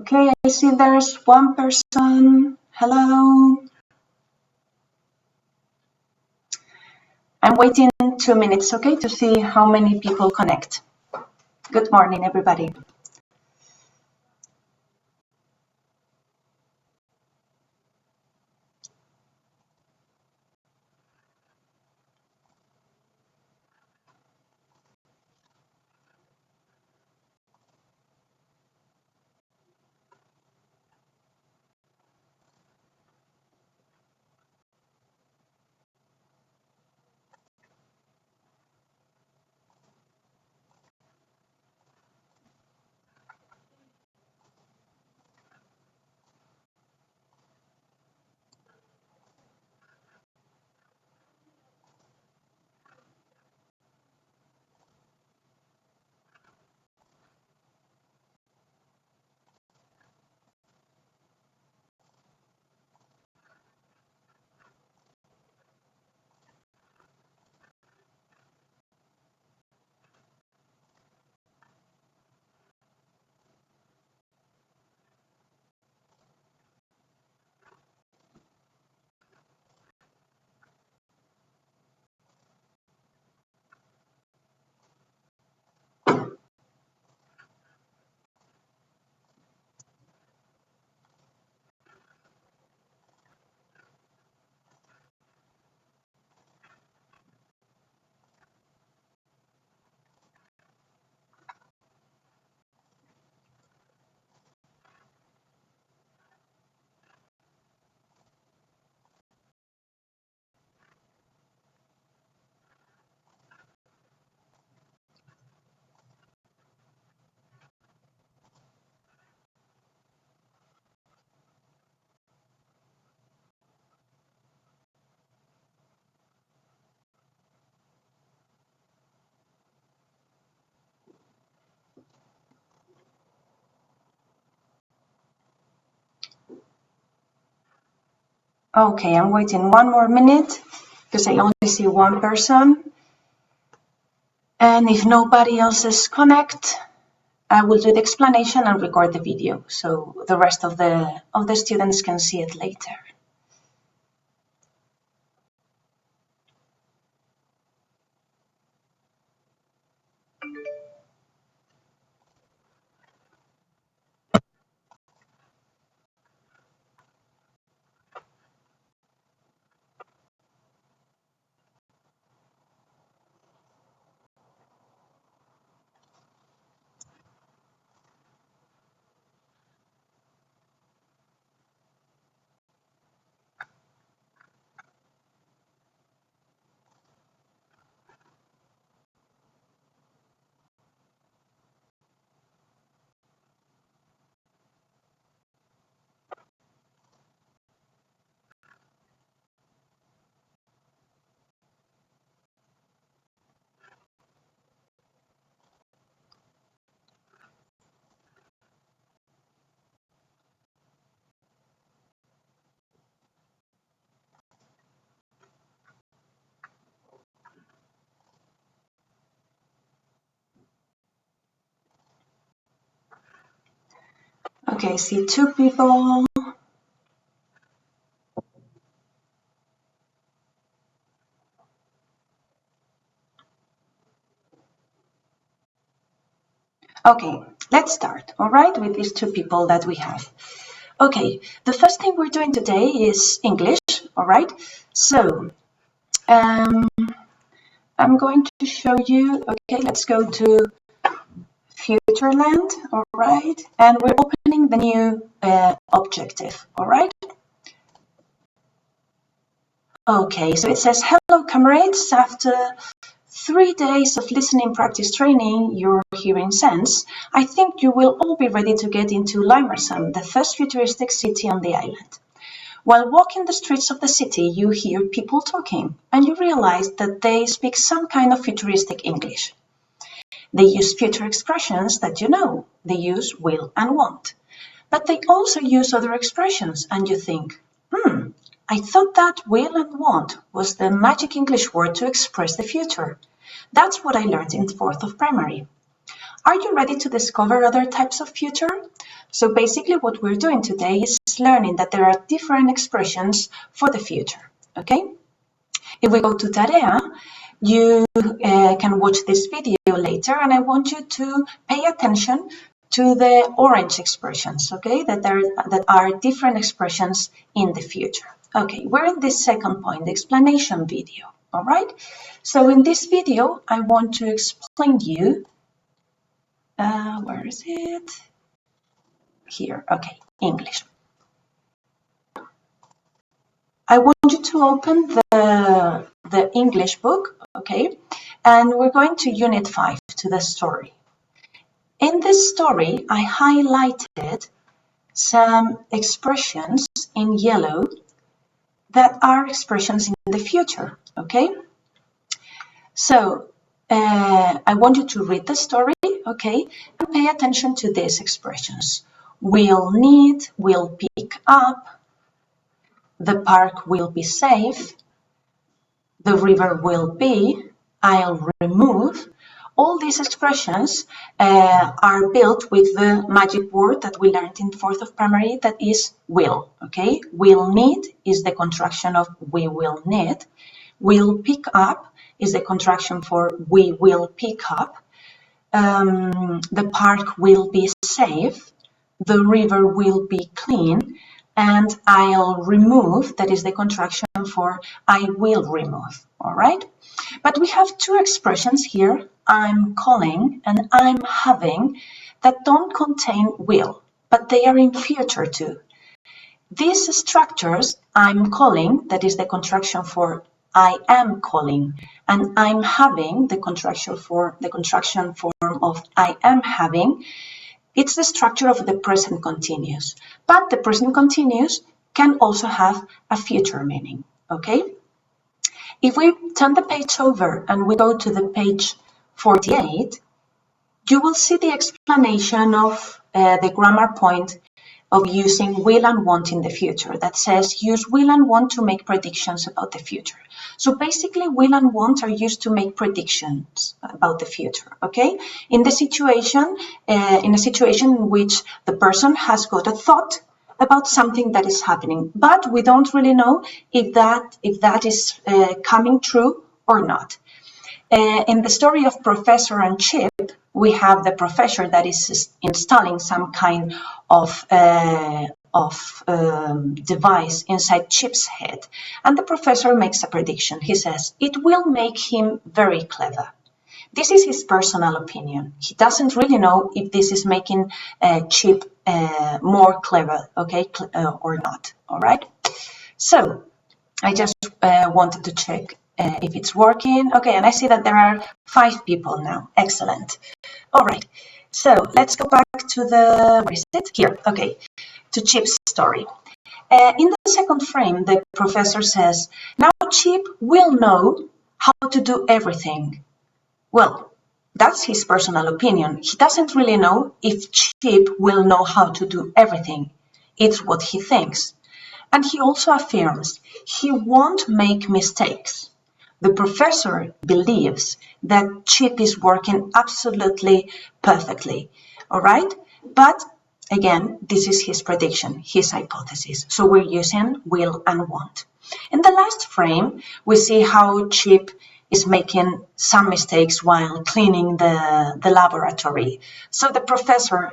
Okay, I see there's one person. Hello. I'm waiting 2 minutes, okay, to see how many people connect. Good morning, everybody. Okay, I'm waiting 1 more minute because I only see one person. And if nobody else is connect, I will do the explanation and record the video so the rest of the students can see it later. Okay, I see 2 people. Okay, let's start, all right, with these 2 people that we have. Okay, the first thing we're doing today is English, all right? So, I'm going to show you, okay, let's go to Futureland, all right? And we're opening the new objective, all right? Okay, so it says, hello, comrades. After 3 days of listening practice training your hearing sense, I think you will all be ready to get into Limersum, the first futuristic city on the island. While walking the streets of the city, you hear people talking, and you realize that they speak some kind of futuristic English. They use future expressions that you know. They use will and want. But they also use other expressions, and you think, I thought that will and want was the magic English word to express the future. That's what I learned in 4th of primary. Are you ready to discover other types of future? So basically what we're doing today is learning that there are different expressions for the future, okay? If we go to Tarea, you can watch this video later, and I want you to pay attention to the orange expressions, okay? That are different expressions in the future. Okay, we're in this second point, the explanation video, all right? So in this video, I want to explain you, where is it? Here, okay, English. I want you to open the English book, okay? And we're going to Unit 5, to the story. In this story, I highlighted some expressions in yellow that are expressions in the future, okay? So, I want you to read the story, okay? And pay attention to these expressions. Will need, will pick up, the park will be safe, the river will be, I'll remove. All these expressions are built with the magic word that we learned in 4th of primary, that is will, okay? Will need is the contraction of we will need. Will pick up is the contraction for we will pick up. The park will be safe. The river will be clean. And I'll remove, that is the contraction for I will remove, all right? But we have two expressions here, I'm calling and I'm having, that don't contain will, but they are in future too. These structures, I'm calling, that is the contraction for I am calling, and I'm having, the contraction form of I am having, it's the structure of the present continuous, but the present continuous can also have a future meaning, okay? If we turn the page over and we go to the page 48, you will see the explanation of the grammar point of using will and want in the future, that says use will and want to make predictions about the future. So basically, will and want are used to make predictions about the future, okay? In a situation in which the person has got a thought about something that is happening, but we don't really know if that is coming true or not. In the story of Professor and Chip, we have the professor that is installing some kind of device inside Chip's head, and the professor makes a prediction. He says it will make him very clever. This is his personal opinion. He doesn't really know if this is making Chip more clever, okay, or not. All right. So I just wanted to check if it's working. Okay, and I see that there are 5 people now. Excellent. All right. So let's go back to where is it? Here. Okay, to Chip's story. In the second frame, the professor says, now Chip will know how to do everything. Well, that's his personal opinion. He doesn't really know if Chip will know how to do everything. It's what he thinks. And he also affirms he won't make mistakes. The professor believes that Chip is working absolutely perfectly, all right? But again, this is his prediction, his hypothesis. So we're using will and want. In the last frame, we see how Chip is making some mistakes while cleaning the laboratory. So the professor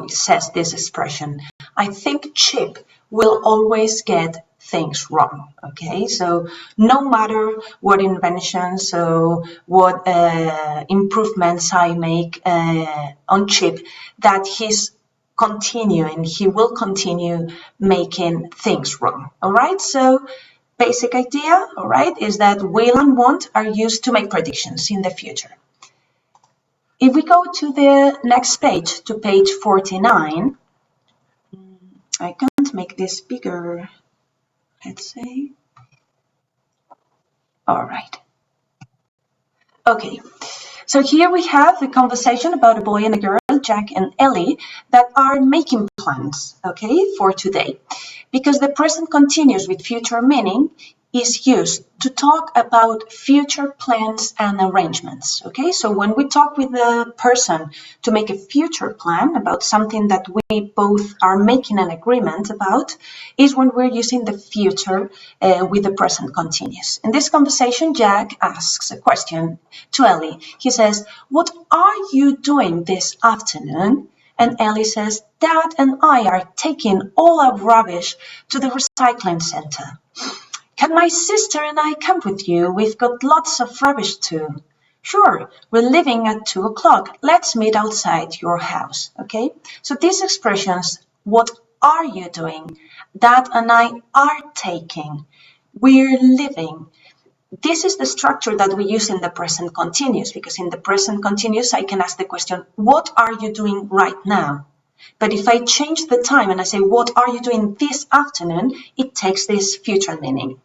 says this expression, I think Chip will always get things wrong, okay? So no matter what inventions or what improvements I make on Chip, that he will continue making things wrong, all right? So basic idea, all right, is that will and want are used to make predictions in the future. If we go to the next page, to page 49, I can't make this bigger, let's say. All right. Okay, so here we have a conversation about a boy and a girl, Jack and Ellie, that are making plans, okay, for today. Because the present continues with future meaning, is used to talk about future plans and arrangements. Okay, so when we talk with the person to make a future plan about something that we both are making an agreement about, is when we're using the future with the present continuous. In this conversation, Jack asks a question to Ellie. He says, "What are you doing this afternoon?" And Ellie says, "Dad and I are taking all our rubbish to the recycling center." "Can my sister and I come with you? We've got lots of rubbish too." "Sure, we're leaving at 2 o'clock. Let's meet outside your house." Okay, so these expressions, what are you doing? Dad and I are taking. We're leaving. This is the structure that we use in the present continuous, because in the present continuous, I can ask the question, what are you doing right now? But if I change the time and I say, what are you doing this afternoon? It takes this future meaning.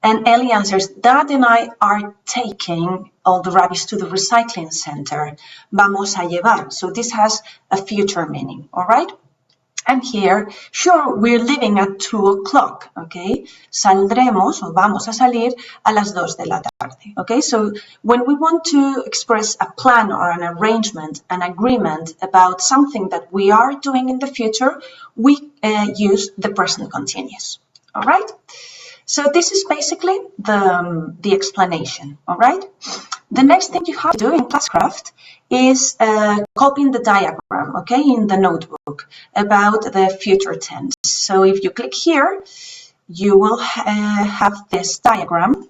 And Ellie answers, Dad and I are taking all the rubbish to the recycling center. Vamos a llevar. So this has a future meaning, all right? And here, sure, we're leaving at 2 o'clock, okay? Saldremos, o vamos a salir, a las 2 de la tarde, okay? So when we want to express a plan or an arrangement, an agreement about something that we are doing in the future, we use the present continuous, all right? So this is basically the explanation, all right? The next thing you have to do in Classcraft is copying the diagram, okay, in the notebook about the future tense. So if you click here, you will have this diagram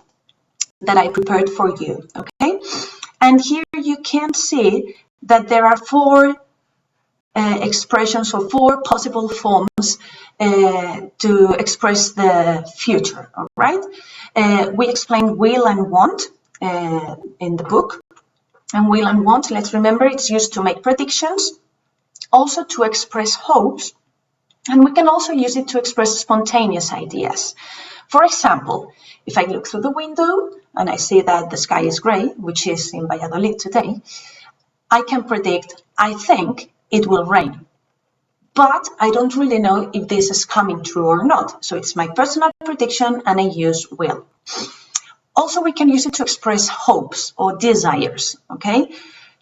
that I prepared for you, okay? And here you can see that there are 4 expressions or 4 possible forms to express the future, all right? We explain will and want in the book. And will and want, let's remember, it's used to make predictions, also to express hopes, and we can also use it to express spontaneous ideas. For example, if I look through the window and I see that the sky is gray, which is in Valladolid today, I can predict, I think it will rain. But I don't really know if this is coming true or not. So it's my personal prediction and I use will. Also, we can use it to express hopes or desires, okay?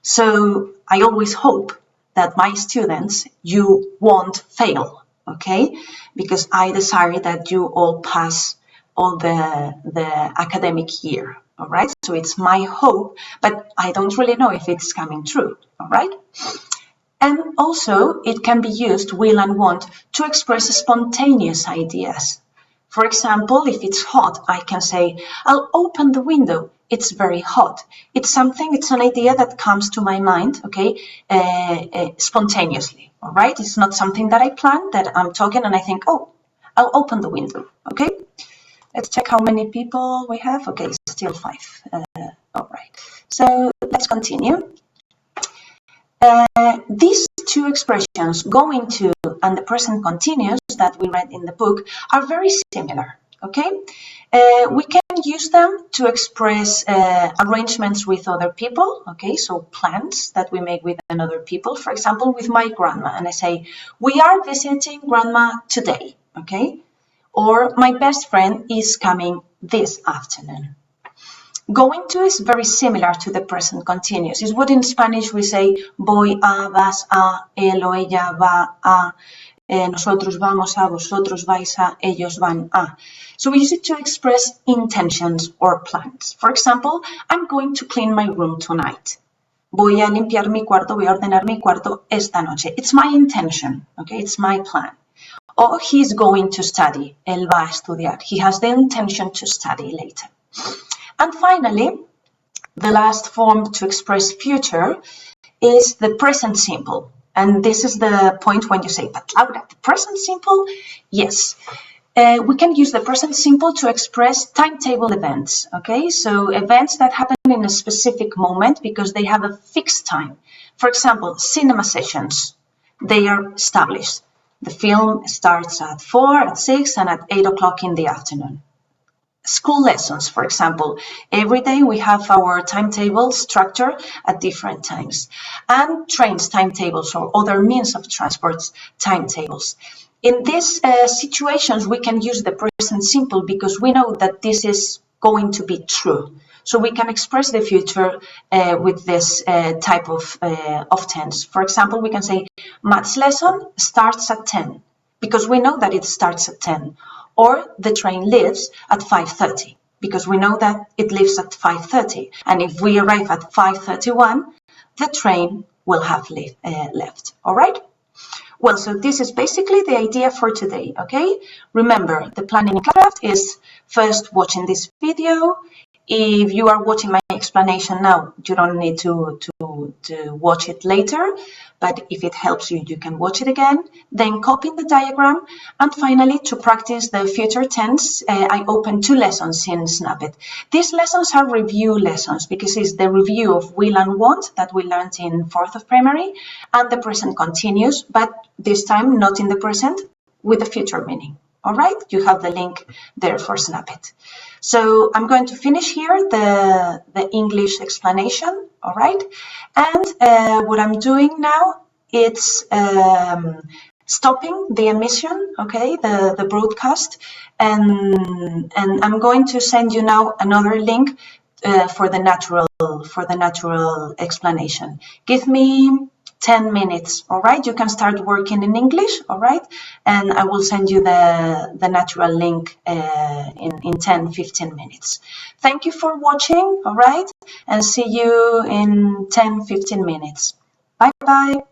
So I always hope that my students, you won't fail, okay? Because I desire that you all pass all the academic year, all right? So it's my hope, but I don't really know if it's coming true, all right? And also, it can be used, will and want, to express spontaneous ideas. For example, if it's hot, I can say, I'll open the window. It's very hot. It's an idea that comes to my mind, okay, spontaneously, all right? It's not something that I plan, that I'm talking and I think, oh, I'll open the window, okay? Let's check how many people we have. Okay, still 5. All right, so let's continue. These 2 expressions, going to and the present continuous that we read in the book, are very similar, okay? We can use them to express arrangements with other people, okay? So plans that we make with another people. For example, with my grandma, and I say, we are visiting grandma today, okay? Or my best friend is coming this afternoon. Going to is very similar to the present continuous. It's what in Spanish we say, voy a, vas a, él o ella va a, nosotros vamos a, vosotros vais a, ellos van a. So we use it to express intentions or plans. For example, I'm going to clean my room tonight. Voy a limpiar mi cuarto, voy a ordenar mi cuarto esta noche. It's my intention, okay? It's my plan. Or he's going to study. Él va a estudiar. He has the intention to study later. And finally, the last form to express future is the present simple. And this is the point when you say, but Laura, the present simple? Yes. We can use the present simple to express timetable events, okay? So events that happen in a specific moment because they have a fixed time. For example, cinema sessions, they are established. The film starts at 4, at 6, and at 8 o'clock in the afternoon. School lessons, for example, every day we have our timetable structure at different times, and trains timetables or other means of transport timetables. In these situations, we can use the present simple because we know that this is going to be true. So we can express the future with this type of tense. For example, we can say, maths lesson starts at 10, because we know that it starts at 10. Or the train leaves at 5:30, because we know that it leaves at 5:30. And if we arrive at 5:31, the train will have left. All right? Well, so this is basically the idea for today, okay? Remember, the planning in Craft is first watching this video. If you are watching my explanation now, you don't need to watch it later, but if it helps you, you can watch it again. Then copy the diagram, and finally, to practice the future tense, I opened 2 lessons in Snapit. These lessons are review lessons because it's the review of will and want that we learned in 4th of primary, and the present continuous, but this time not in the present, with the future meaning. All right, you have the link there for Snapit. So I'm going to finish here the English explanation, all right? And what I'm doing now, it's stopping the emission, okay, the broadcast, and I'm going to send you now another link for the natural explanation. Give me 10 minutes, all right? You can start working in English, all right? And I will send you the natural link in 10-15 minutes. Thank you for watching, all right? And see you in 10-15 minutes. Bye-bye.